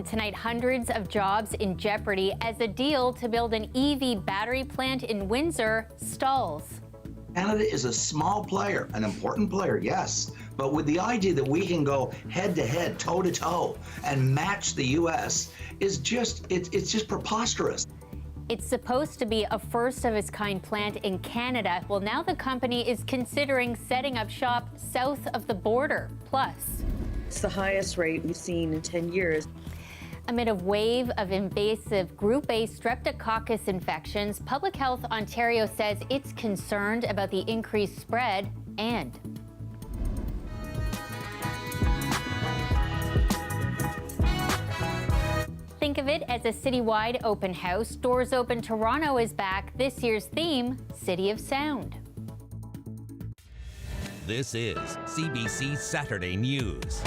Tonight, hundreds of jobs in jeopardy as a deal to build an EV battery plant in Windsor stalls. Canada is a small player, an important player, yes, but with the idea that we can go head to head, toe to toe, and match the U.S. is just, it's just preposterous. It's supposed to be a first of its kind plant in Canada. Well, now the company is considering setting up shop south of the border. Plus, it's the highest rate we've seen in 10 years. Amid a wave of invasive Group A streptococcus infections, Public Health Ontario says it's concerned about the increased spread and think of it as a citywide open house. Doors Open Toronto is back. This year's theme, City of Sound. This is CBC Saturday News.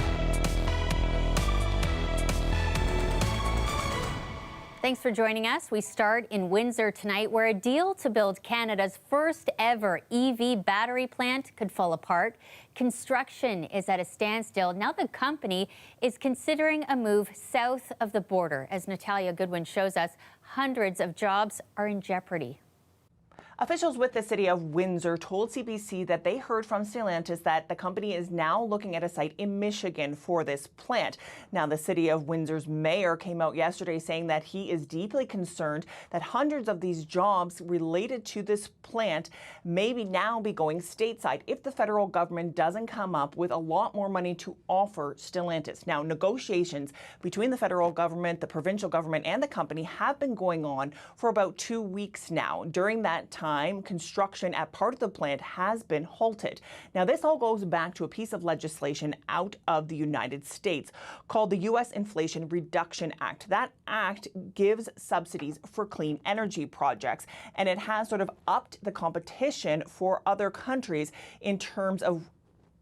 Thanks for joining us. We start in Windsor tonight, where a deal to build Canada's first ever EV battery plant could fall apart. Construction is at a standstill. Now the company is considering a move south of the border. As Natalia Goodwin shows us, hundreds of jobs are in jeopardy. Officials with the city of Windsor told CBC that they heard from Stellantis that the company is now looking at a site in Michigan for this plant. Now, the city of Windsor's mayor came out yesterday saying that he is deeply concerned that hundreds of these jobs related to this plant may now be going stateside if the federal government doesn't come up with a lot more money to offer Stellantis. Now, negotiations between the federal government, the provincial government, and the company have been going on for about 2 weeks now. During that time, construction at part of the plant has been halted. Now, this all goes back to a piece of legislation out of the United States called the U.S. Inflation Reduction Act. That act gives subsidies for clean energy projects, and it has sort of upped the competition for other countries in terms of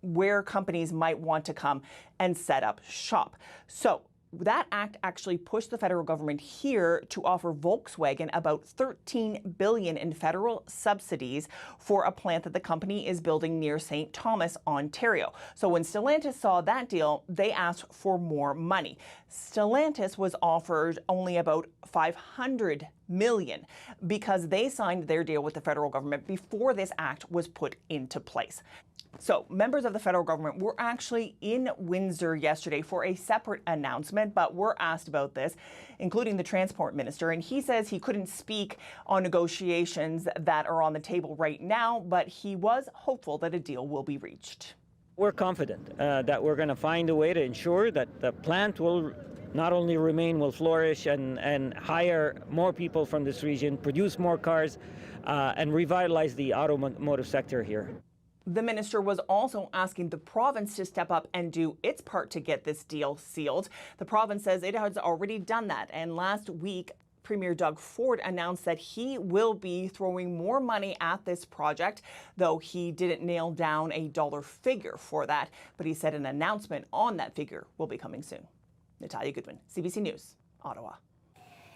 where companies might want to come and set up shop. So that act actually pushed the federal government here to offer Volkswagen about $13 billion in federal subsidies for a plant that the company is building near St. Thomas, Ontario. So when Stellantis saw that deal, they asked for more money. Stellantis was offered only about $500 million because they signed their deal with the federal government before this act was put into place. So members of the federal government were actually in Windsor yesterday for a separate announcement, but were asked about this, including the transport minister. And he says he couldn't speak on negotiations that are on the table right now, but he was hopeful that a deal will be reached. We're confident that we're going to find a way to ensure that the plant will not only remain, will flourish and hire more people from this region, produce more cars, and revitalize the automotive sector here. The minister was also asking the province to step up and do its part to get this deal sealed. The province says it has already done that. And last week, Premier Doug Ford announced that he will be throwing more money at this project, though he didn't nail down a dollar figure for that. But he said an announcement on that figure will be coming soon. Natalia Goodwin, CBC News, Ottawa.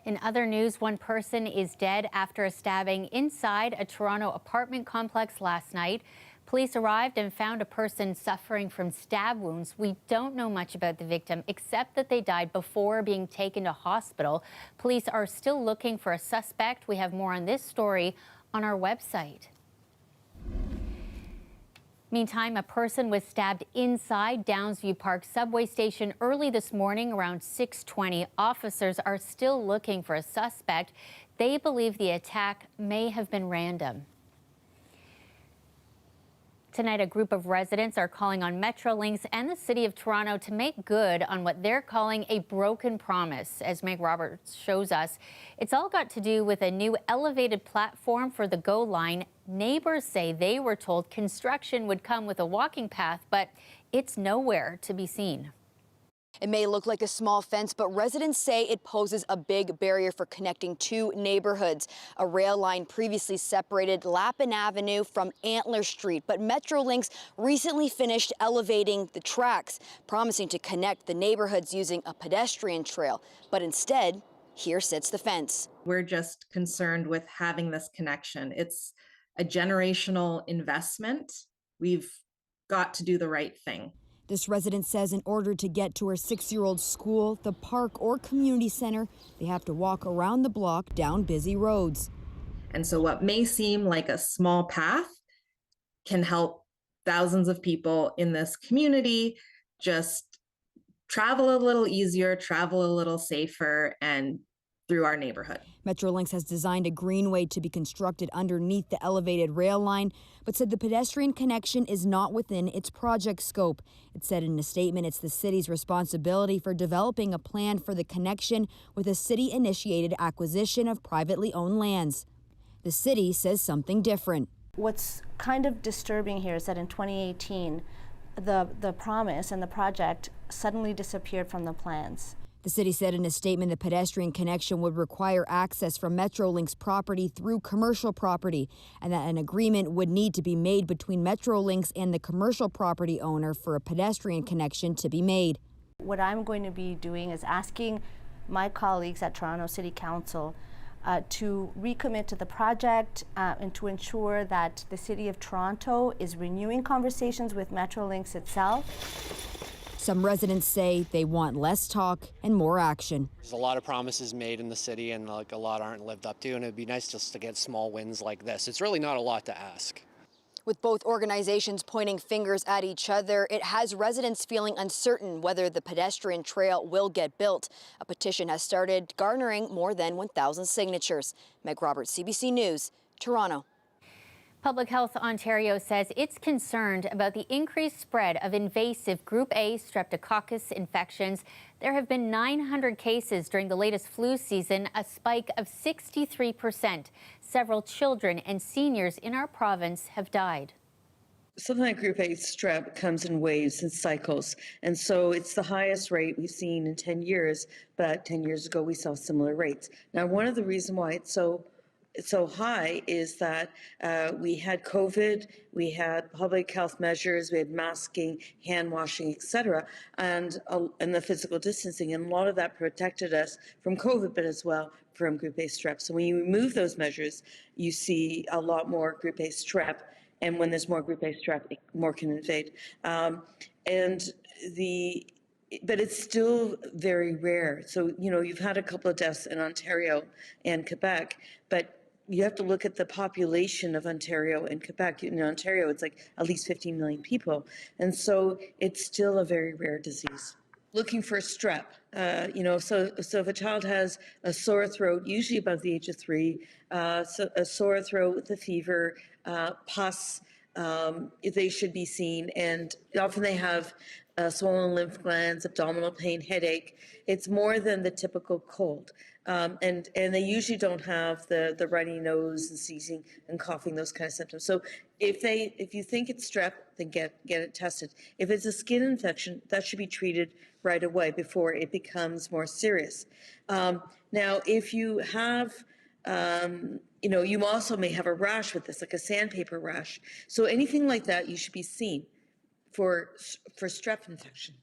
In other news, one person is dead after a stabbing inside a Toronto apartment complex last night. Police arrived and found a person suffering from stab wounds. We don't know much about the victim, except that they died before being taken to hospital. Police are still looking for a suspect. We have more on this story on our website. Meantime, a person was stabbed inside Downsview Park subway station early this morning around 6:20. Officers are still looking for a suspect. They believe the attack may have been random. Tonight, a group of residents are calling on Metrolinx and the City of Toronto to make good on what they're calling a broken promise. As Meg Roberts shows us, it's all got to do with a new elevated platform for the GO line. Neighbors say they were told construction would come with a walking path, but it's nowhere to be seen. It may look like a small fence, but residents say it poses a big barrier for connecting two neighborhoods. A rail line previously separated Lappin Avenue from Antler Street, but Metrolinx recently finished elevating the tracks, promising to connect the neighborhoods using a pedestrian trail. But instead, here sits the fence. We're just concerned with having this connection. It's a generational investment. We've got to do the right thing. This resident says in order to get to her 6-year-old school, the park, or community center, they have to walk around the block down busy roads. And so what may seem like a small path can help thousands of people in this community just travel a little easier, travel a little safer, and through our neighborhood. Metrolinx has designed a greenway to be constructed underneath the elevated rail line, but said the pedestrian connection is not within its project scope. It said in a statement it's the city's responsibility for developing a plan for the connection with a city-initiated acquisition of privately owned lands. The city says something different. What's kind of disturbing here is that in 2018, the promise and the project suddenly disappeared from the plans. The city said in a statement the pedestrian connection would require access from Metrolinx property through commercial property, and that an agreement would need to be made between Metrolinx and the commercial property owner for a pedestrian connection to be made. What I'm going to be doing is asking my colleagues at Toronto City Council to recommit to the project and to ensure that the City of Toronto is renewing conversations with Metrolinx itself. Some residents say they want less talk and more action. There's a lot of promises made in the city and a lot aren't lived up to, and it'd be nice just to get small wins like this. It's really not a lot to ask. With both organizations pointing fingers at each other, it has residents feeling uncertain whether the pedestrian trail will get built. A petition has started garnering more than 1,000 signatures. Meg Roberts, CBC News, Toronto. Public Health Ontario says it's concerned about the increased spread of invasive Group A streptococcus infections. There have been 900 cases during the latest flu season, a spike of 63%. Several children and seniors in our province have died. Something like Group A strep comes in waves and cycles, and so it's the highest rate we've seen in 10 years, but 10 years ago we saw similar rates. Now, one of the reasons why it's so high is that we had COVID, we had public health measures, we had masking, hand washing, etc., and the physical distancing, and a lot of that protected us from COVID, but as well from Group A strep. So when you remove those measures, you see a lot more Group A strep, and when there's more Group A strep, more can invade. But it's still very rare. So, you've had a couple of deaths in Ontario and Quebec, but you have to look at the population of Ontario and Quebec. In Ontario, it's like at least 15 million people. And so it's still a very rare disease. Looking for strep, so if a child has a sore throat, usually above the age of 3, so a sore throat with a fever, pus, they should be seen. And often they have swollen lymph glands, abdominal pain, headache. It's more than the typical cold. And they usually don't have the runny nose and sneezing and coughing, those kind of symptoms. So if you think it's strep, then get it tested. If it's a skin infection, that should be treated right away before it becomes more serious. Now, if you have you also may have a rash with this, like a sandpaper rash. So anything like that, you should be seen for strep infection.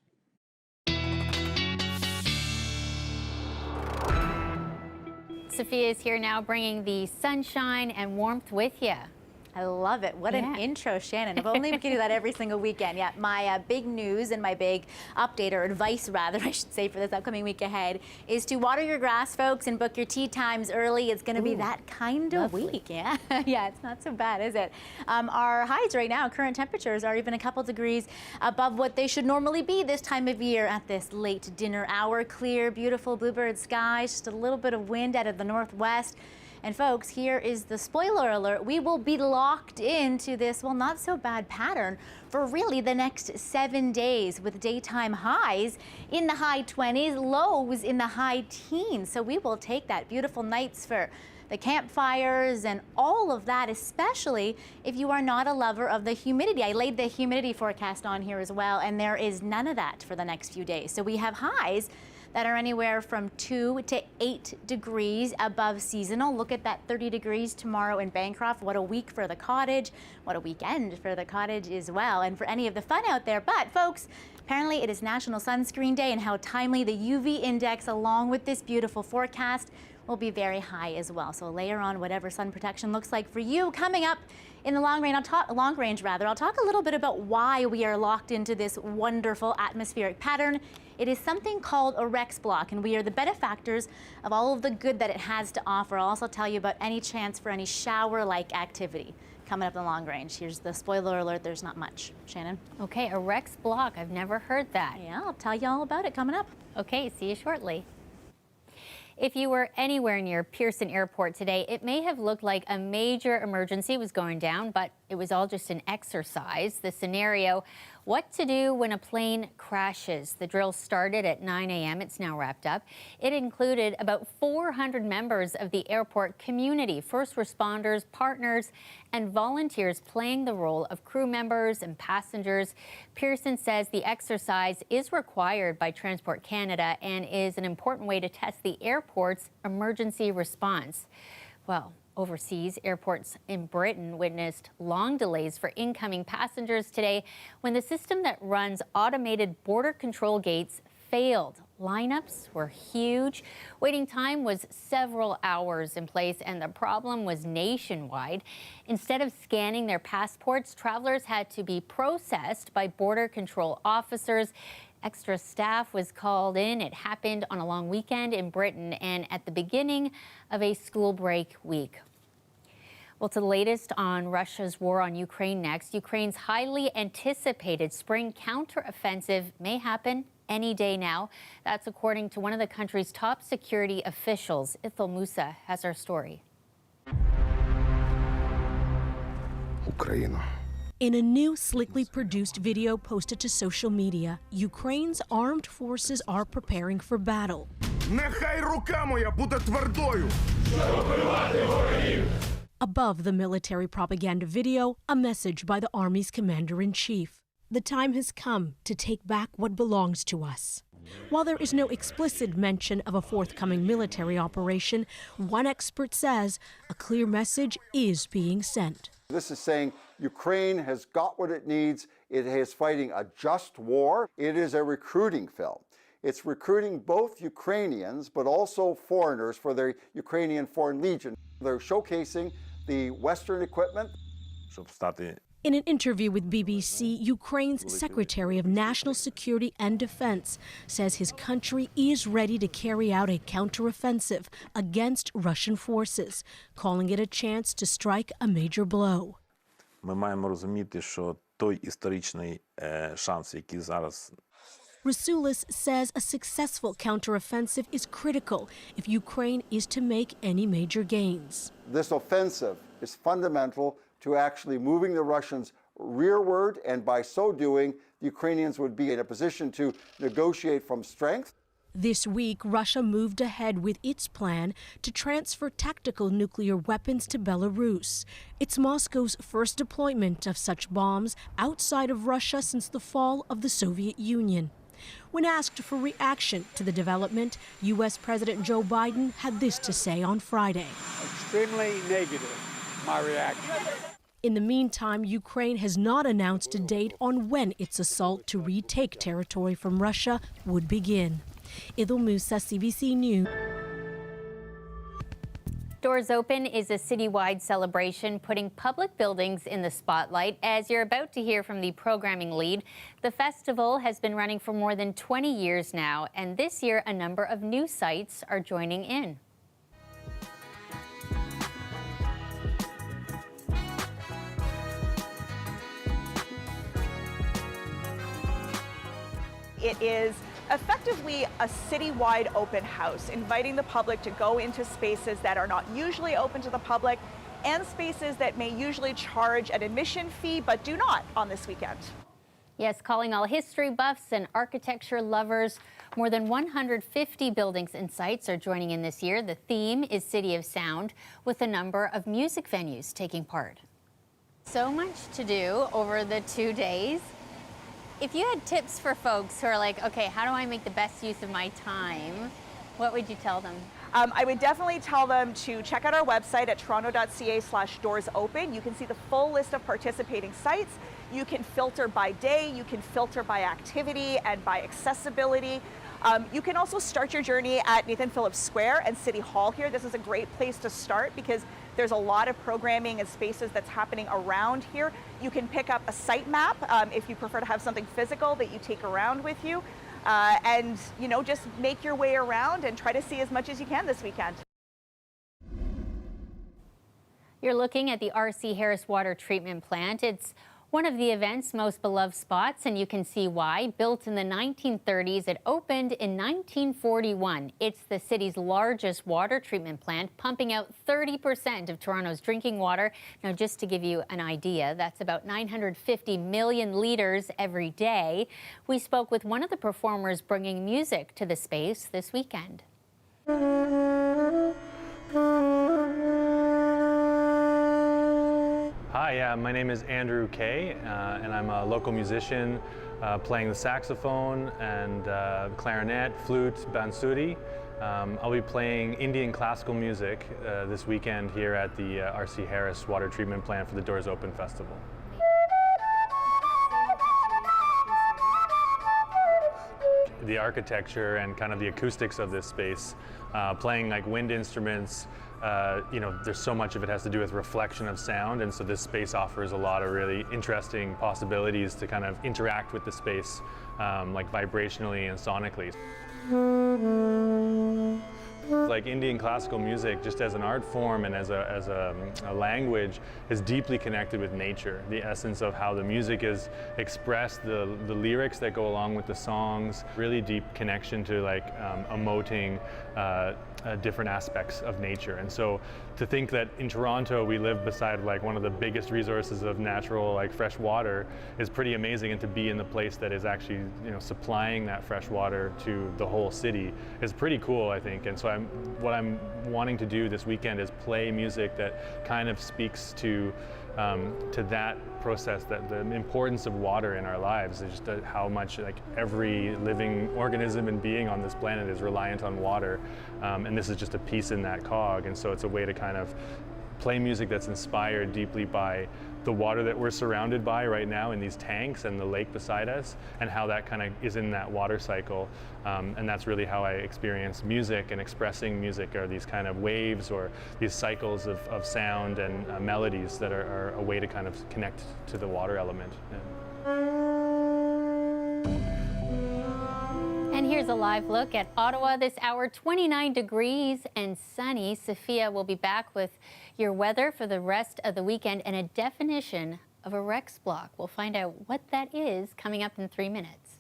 Sophia is here now bringing the sunshine and warmth with you. I love it. What an intro, Shannon. If only we could do that every single weekend. Yeah, my big news and my big update, or advice rather, I should say, for this upcoming week ahead is to water your grass, folks, and book your tea times early. It's going to be that kind of week. Yeah, yeah, it's not so bad, is it? Our highs right now, current temperatures, are even a couple degrees above what they should normally be this time of year at this late dinner hour. Clear, beautiful bluebird skies, just a little bit of wind out of the northwest. And folks, here is the spoiler alert. We will be locked into this, well, not so bad pattern for really the next 7 days, with daytime highs in the high 20s, lows in the high teens. So we will take that. Beautiful nights for the campfires and all of that, especially if you are not a lover of the humidity. I laid the humidity forecast on here as well, and there is none of that for the next few days. So we have highs that are anywhere from 2 to 8 degrees above seasonal. Look at that 30 degrees tomorrow in Bancroft. What a week for the cottage. What a weekend for the cottage as well, and for any of the fun out there. But folks, Apparently it is National Sunscreen Day, and how timely. The UV index, along with this beautiful forecast, will be very high as well. So layer on whatever sun protection looks like for you. Coming up in the long range, I'll talk a little bit about why we are locked into this wonderful atmospheric pattern. It is something called a Rex block, and we are the benefactors of all of the good that it has to offer. I'll also tell you about any chance for any shower-like activity coming up in the long range. Here's the spoiler alert, there's not much. Shannon? Okay, a Rex block. I've never heard that. Yeah, I'll tell you all about it coming up. Okay, see you shortly. If you were anywhere near Pearson Airport today, it may have looked like a major emergency was going down, but it was all just an exercise. The scenario, what to do when a plane crashes. The drill started at 9 a.m. It's now wrapped up. It included about 400 members of the airport community, first responders, partners, and volunteers playing the role of crew members and passengers. Pearson says the exercise is required by Transport Canada and is an important way to test the airport's emergency response. Well, overseas, airports in Britain witnessed long delays for incoming passengers today when the system that runs automated border control gates failed. Lineups were huge. Waiting time was several hours in place, and the problem was nationwide. Instead of scanning their passports, travelers had to be processed by border control officers. Extra staff was called in. It happened on a long weekend in Britain and at the beginning of a school break week. Well, to the latest on Russia's war on Ukraine next, Ukraine's highly anticipated spring counteroffensive may happen any day now. That's according to one of the country's top security officials. Ithel Musa has our story. Ukraine. In a new, slickly produced video posted to social media, Ukraine's armed forces are preparing for battle. Нехай рука моя буде твердою. Above the military propaganda video, a message by the Army's commander-in-chief. The time has come to take back what belongs to us. While there is no explicit mention of a forthcoming military operation, one expert says a clear message is being sent. This is saying Ukraine has got what it needs. It is fighting a just war. It is a recruiting film. It's recruiting both Ukrainians, but also foreigners for their Ukrainian Foreign Legion. They're showcasing the Western equipment. In an interview with BBC, Ukraine's Secretary of National Security and Defense says his country is ready to carry out a counteroffensive against Russian forces, calling it a chance to strike a major blow. Ми маємо розуміти, що той історичний шанс, який зараз Rasoulis says a successful counteroffensive is critical if Ukraine is to make any major gains. This offensive is fundamental to actually moving the Russians rearward, and by so doing, the Ukrainians would be in a position to negotiate from strength. This week, Russia moved ahead with its plan to transfer tactical nuclear weapons to Belarus. It's Moscow's first deployment of such bombs outside of Russia since the fall of the Soviet Union. When asked for reaction to the development, U.S. President Joe Biden had this to say on Friday. Extremely negative, my reaction. In the meantime, Ukraine has not announced a date on when its assault to retake territory from Russia would begin. Ithel Musa, CBC News. Doors Open is a citywide celebration putting public buildings in the spotlight. As you're about to hear from the programming lead, the festival has been running for more than 20 years now, and this year a number of new sites are joining in. It is effectively a citywide open house, inviting the public to go into spaces that are not usually open to the public and spaces that may usually charge an admission fee but do not on this weekend. Yes, calling all history buffs and architecture lovers. More than 150 buildings and sites are joining in this year. The theme is City of Sound, with a number of music venues taking part. So much to do over the 2 days. If you had tips for folks who are like, okay, how do I make the best use of my time? What would you tell them? I would definitely tell them to check out our website at toronto.ca/doorsopen. You can see the full list of participating sites. You can filter by day, you can filter by activity and by accessibility. You can also start your journey at Nathan Phillips Square and City Hall here. This is a great place to start because there's a lot of programming and spaces that's happening around here. You can pick up a site map if you prefer to have something physical that you take around with you. And, you know, just make your way around and try to see as much as you can this weekend. You're looking at the R.C. Harris Water Treatment Plant. It's one of the event's most beloved spots, and you can see why. Built in the 1930s, it opened in 1941. It's the city's largest water treatment plant, pumping out 30% of Toronto's drinking water. Now, just to give you an idea, that's about 950 million liters every day. We spoke with one of the performers bringing music to the space this weekend. Hi, my name is Andrew Kay, and I'm a local musician playing the saxophone and clarinet, flute, bansuri. I'll be playing Indian classical music this weekend here at the R.C. Harris Water Treatment Plant for the Doors Open Festival. The architecture and kind of the acoustics of this space, playing like wind instruments, you know, there's so much of it has to do with reflection of sound, and so this space offers a lot of really interesting possibilities to kind of interact with the space, like vibrationally and sonically. Like Indian classical music, just as an art form and as a language, is deeply connected with nature. The essence of how the music is expressed, the lyrics that go along with the songs, really deep connection to like emoting different aspects of nature. And so to think that in Toronto we live beside like one of the biggest resources of natural like fresh water is pretty amazing, and to be in the place that is actually, you know, supplying that fresh water to the whole city is pretty cool, I think. And so what I'm wanting to do this weekend is play music that kind of speaks to that process, that the importance of water in our lives, is just how much like every living organism and being on this planet is reliant on water, and this is just a piece in that cog. And so it's a way to kind of play music that's inspired deeply by the water that we're surrounded by right now in these tanks and the lake beside us, and how that kind of is in that water cycle. And that's really how I experience music and expressing music, are these kind of waves or these cycles of sound and melodies that are a way to kind of connect to the water element. And here's a live look at Ottawa this hour. 29 degrees and sunny. Sophia will be back with your weather for the rest of the weekend and a definition of a Rex block. We'll find out what that is coming up in 3 minutes.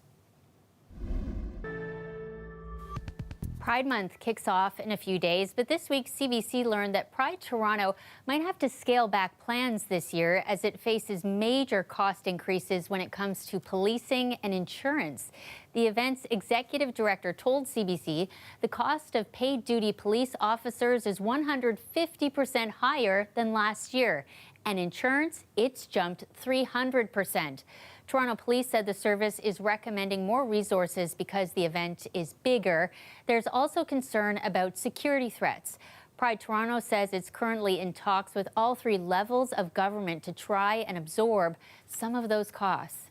Pride Month kicks off in a few days, but this week CBC learned that Pride Toronto might have to scale back plans this year as it faces major cost increases when it comes to policing and insurance. The event's executive director told CBC the cost of paid duty police officers is 150% higher than last year, and insurance, it's jumped 300%. Toronto Police said the service is recommending more resources because the event is bigger. There's also concern about security threats. Pride Toronto says it's currently in talks with all 3 levels of government to try and absorb some of those costs.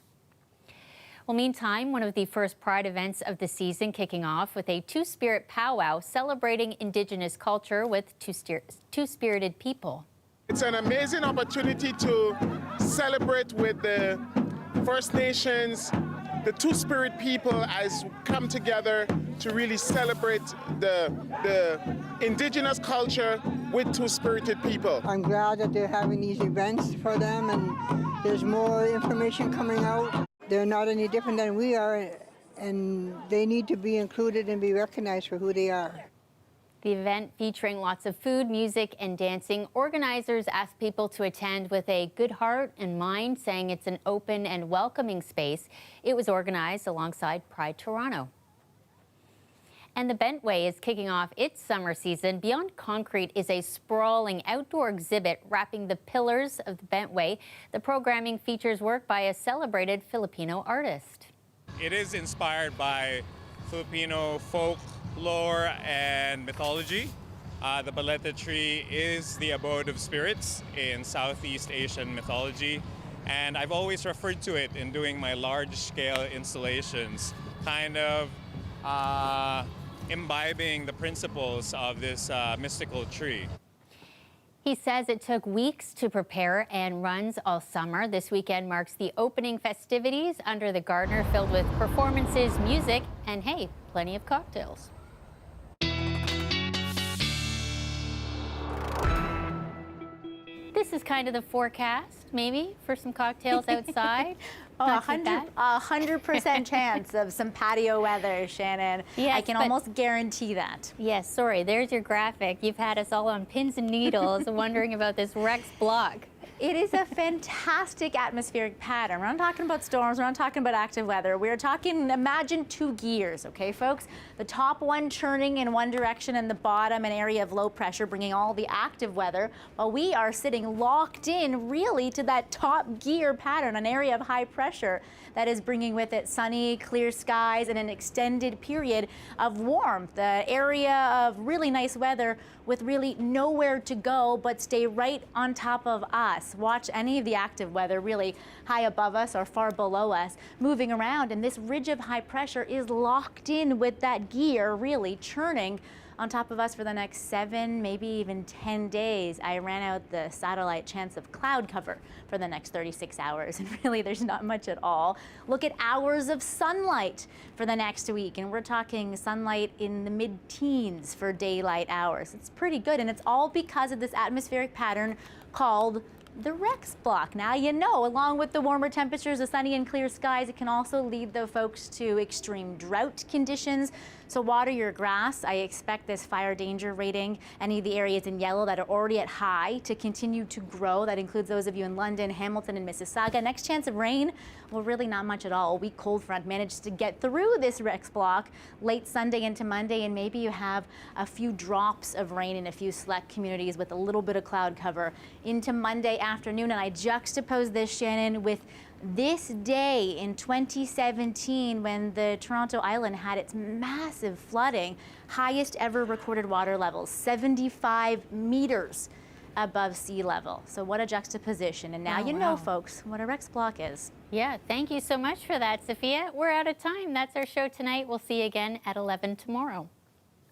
Well, meantime, one of the first Pride events of the season kicking off with a Two-Spirit powwow celebrating Indigenous culture with two-spirited people. It's an amazing opportunity to celebrate with the First Nations, the Two-Spirit people, as come together to really celebrate the Indigenous culture with Two-Spirited people. I'm glad that they're having these events for them, and there's more information coming out. They're not any different than we are, and they need to be included and be recognized for who they are. The event, featuring lots of food, music, and dancing, organizers asked people to attend with a good heart and mind, saying it's an open and welcoming space. It was organized alongside Pride Toronto. And the Bentway is kicking off its summer season. Beyond Concrete is a sprawling outdoor exhibit wrapping the pillars of the Bentway. The programming features work by a celebrated Filipino artist. It is inspired by Filipino folk lore and mythology. The Baleta tree is the abode of spirits in Southeast Asian mythology, and I've always referred to it in doing my large-scale installations, kind of imbibing the principles of this mystical tree. He says it took weeks to prepare and runs all summer. This weekend marks the opening festivities under the Gardner, filled with performances, music, and hey, plenty of cocktails. This is kind of the forecast, maybe, for some cocktails outside. Oh, 100% chance of some patio weather, Shannon. Yes, I can almost guarantee that. Yes, sorry, there's your graphic. You've had us all on pins and needles wondering about this Rex block. It is a fantastic atmospheric pattern. We're not talking about storms, we're not talking about active weather. We're talking, imagine two gears, okay, folks? The top one churning in one direction and the bottom an area of low pressure bringing all the active weather, while we are sitting locked in really to that top gear pattern, an area of high pressure that is bringing with it sunny, clear skies and an extended period of warmth. The area of really nice weather with really nowhere to go but stay right on top of us. Watch any of the active weather really high above us or far below us moving around, and this ridge of high pressure is locked in with that gear really churning on top of us for the next 7, maybe even 10 days. I ran out the satellite chance of cloud cover for the next 36 hours, and really there's not much at all. Look at hours of sunlight for the next week, and we're talking sunlight in the mid-teens for daylight hours. It's pretty good, and it's all because of this atmospheric pattern called the Rex block. Now you know, along with the warmer temperatures, the sunny and clear skies, it can also lead the folks to extreme drought conditions. So water your grass. I expect this fire danger rating, any of the areas in yellow that are already at high, to continue to grow. That includes those of you in London, Hamilton, and Mississauga. Next chance of rain, well, really not much at all. A weak cold front managed to get through this Rex block late Sunday into Monday, and maybe you have a few drops of rain in a few select communities with a little bit of cloud cover into Monday afternoon. And I juxtapose this, Shannon, with this day in 2017 when the Toronto Island had its massive flooding, highest ever recorded water levels, 75 meters above sea level. So what a juxtaposition. And now you know, folks, what a Rex block is. Yeah, thank you so much for that, Sophia. We're out of time. That's our show tonight. We'll see you again at 11 tomorrow.